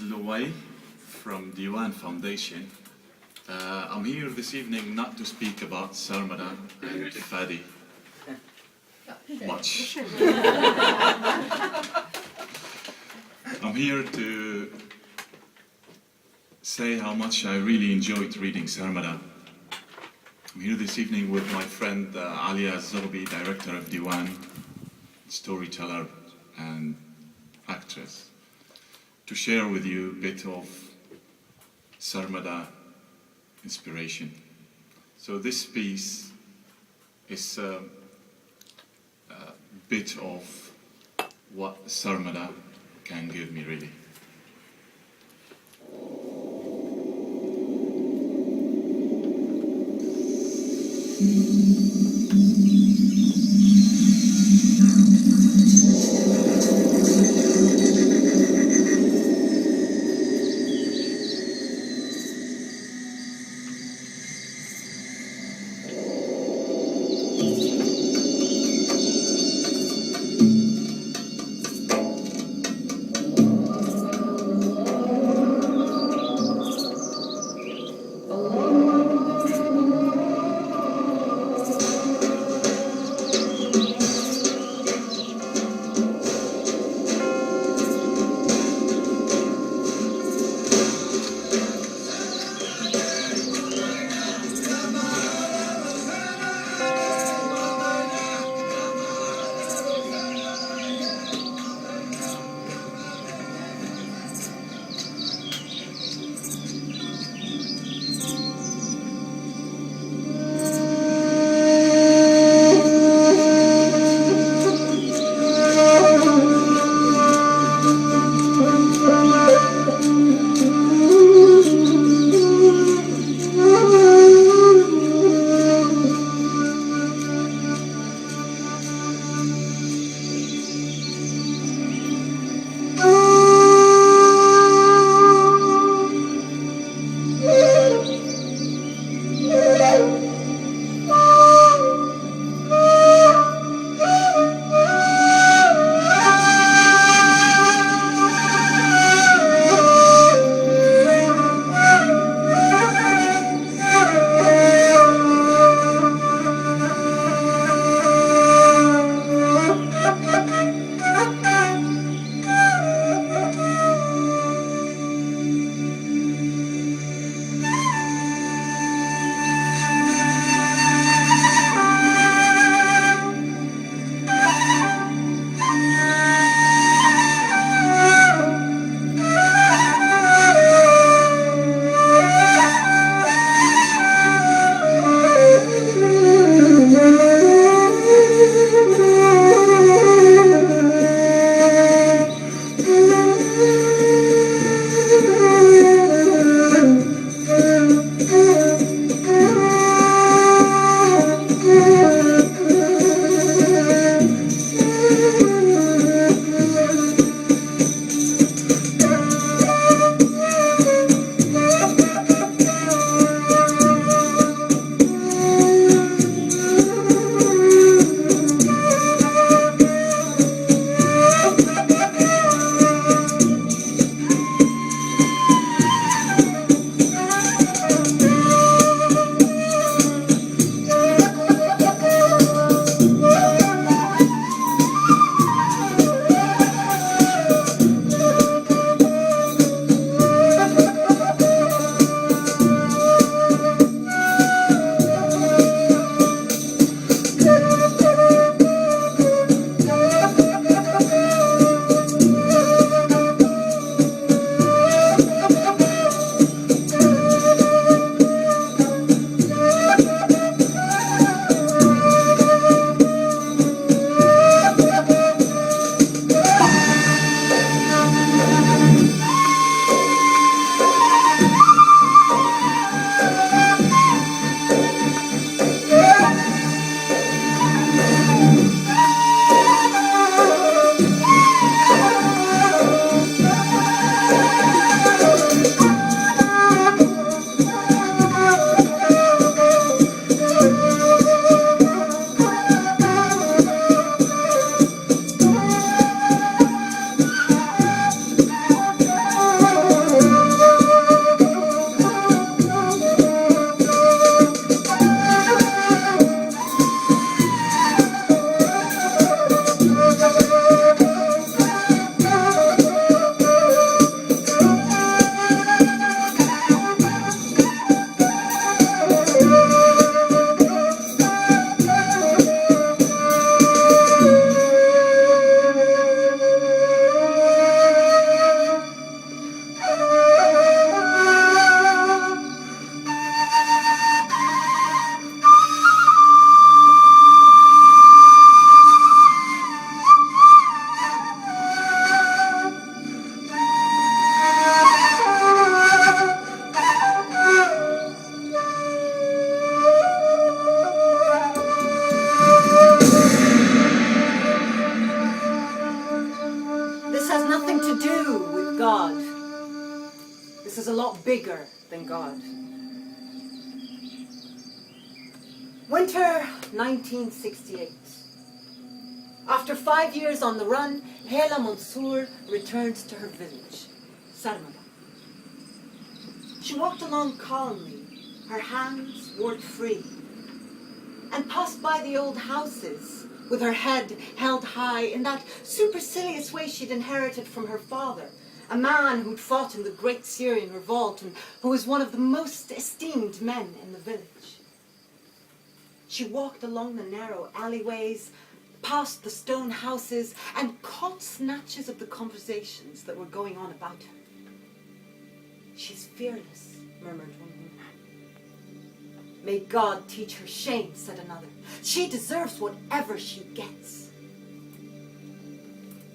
Luwai from Diwan Foundation. I'm here this evening not to speak about Sarmada and Fadi much. I'm here to say how much I really enjoyed reading Sarmada. I'm here this evening with my friend Fadi Azzam, director of Diwan, storyteller and actress, to share with you a bit of Sarmada inspiration. So this piece is a bit of what Sarmada can give me, really. This is a lot bigger than God. Winter 1968. After 5 years on the run, Hela Mansour returned to her village, Sarmada. She walked along calmly, her hands worked free, and passed by the old houses with her head held high in that supercilious way she'd inherited from her father, a man who'd fought in the Great Syrian Revolt and who was one of the most esteemed men in the village. She walked along the narrow alleyways, past the stone houses, and caught snatches of the conversations that were going on about her. "She's fearless," murmured one woman. "May God teach her shame," said another. "She deserves whatever she gets."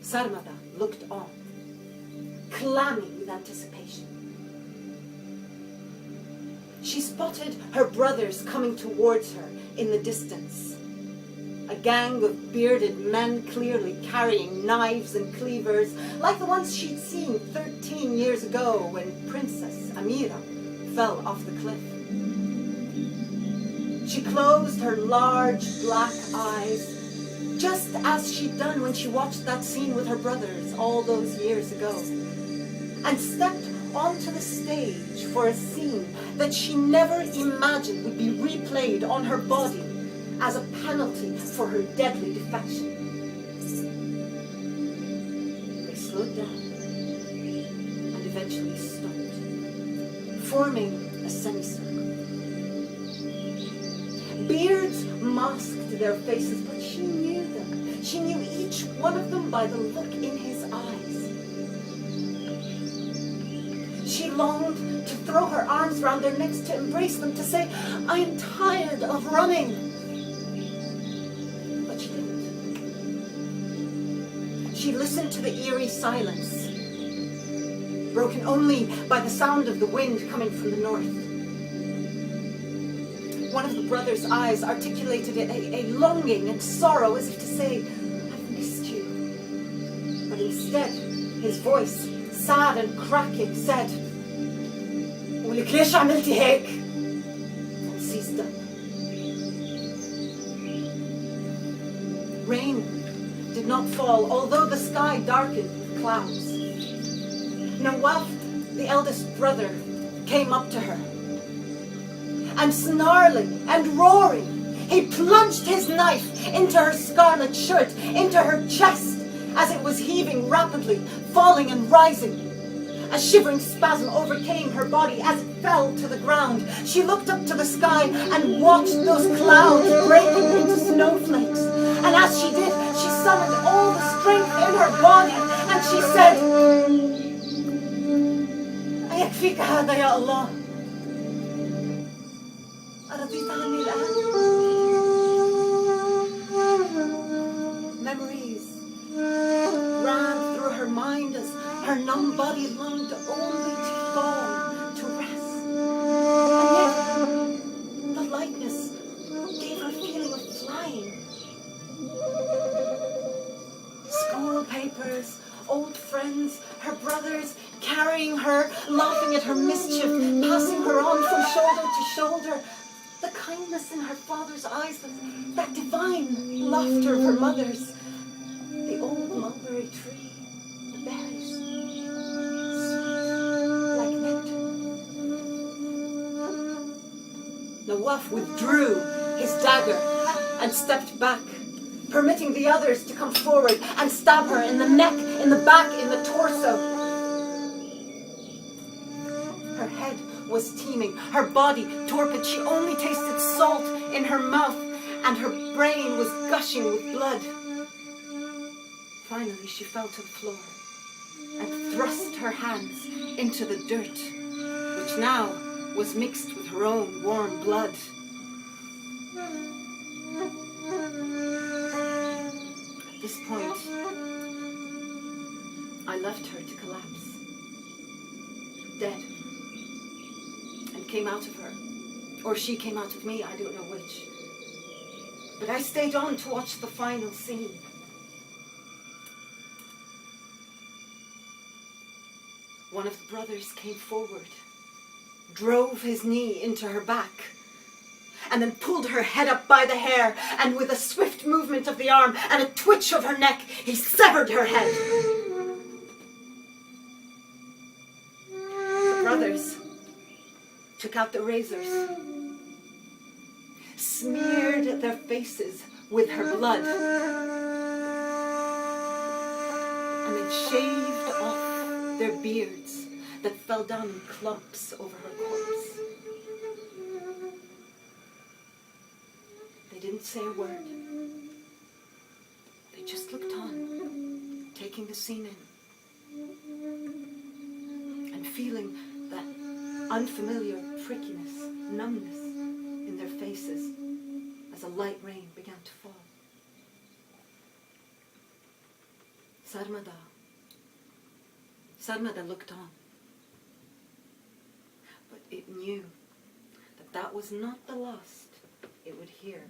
Sarmada looked on, clammy with anticipation. She spotted her brothers coming towards her in the distance. A gang of bearded men clearly carrying knives and cleavers, like the ones she'd seen 13 years ago when Princess Amira fell off the cliff. She closed her large black eyes, just as she'd done when she watched that scene with her brothers all those years ago, and stepped onto the stage for a scene that she never imagined would be replayed on her body as a penalty for her deadly defection. They slowed down and eventually stopped, forming a semicircle. Beards masked their faces, but she knew them. She knew each one of them by the look in his eyes. She longed to throw her arms around their necks, to embrace them, to say, "I am tired of running." But she didn't. She listened to the eerie silence, broken only by the sound of the wind coming from the north. One of the brothers' eyes articulated a longing and sorrow, as if to say, "I've missed you." But instead, his voice, sad and cracking, said, "ولك ليش عملتي هيك?" and ceased up. Rain did not fall, although the sky darkened with clouds. Nawaf, the eldest brother, came up to her, and snarling and roaring, he plunged his knife into her scarlet shirt, into her chest, as it was heaving rapidly, falling and rising. A shivering spasm overcame her body as it fell to the ground. She looked up to the sky and watched those clouds breaking into snowflakes. And as she did, she summoned all the strength in her body, and she said, "أيكفيك هذا يا الله. أرضيت عني الآن." Memories ran through her mind as her numb body longed only to fall, to rest. And yet, the lightness gave her a feeling of flying. School papers, old friends, her brothers, carrying her, laughing at her mischief, passing her on from shoulder to shoulder. The kindness in her father's eyes, that divine laughter of her mother's. The old mulberry tree, the berries, sweet like nectar. Nawaf withdrew his dagger and stepped back, permitting the others to come forward and stab her in the neck, in the back, in the torso. Her head was teeming, her body torpid. She only tasted salt in her mouth, and her brain was gushing with blood. Finally, she fell to the floor and thrust her hands into the dirt, which now was mixed with her own warm blood. At this point, I left her to collapse, dead, and came out of her. Or she came out of me, I don't know which. But I stayed on to watch the final scene. one of the brothers came forward, drove his knee into her back, and then pulled her head up by the hair, and with a swift movement of the arm and a twitch of her neck, he severed her head. The brothers took out the razors, smeared their faces with her blood, and then shaved off their beards that fell down in clumps over her corpse. They didn't say a word. They just looked on, taking the scene in, and feeling that unfamiliar prickiness, numbness in their faces as a light rain began to fall. Sarmada looked on, but it knew that that was not the last it would hear.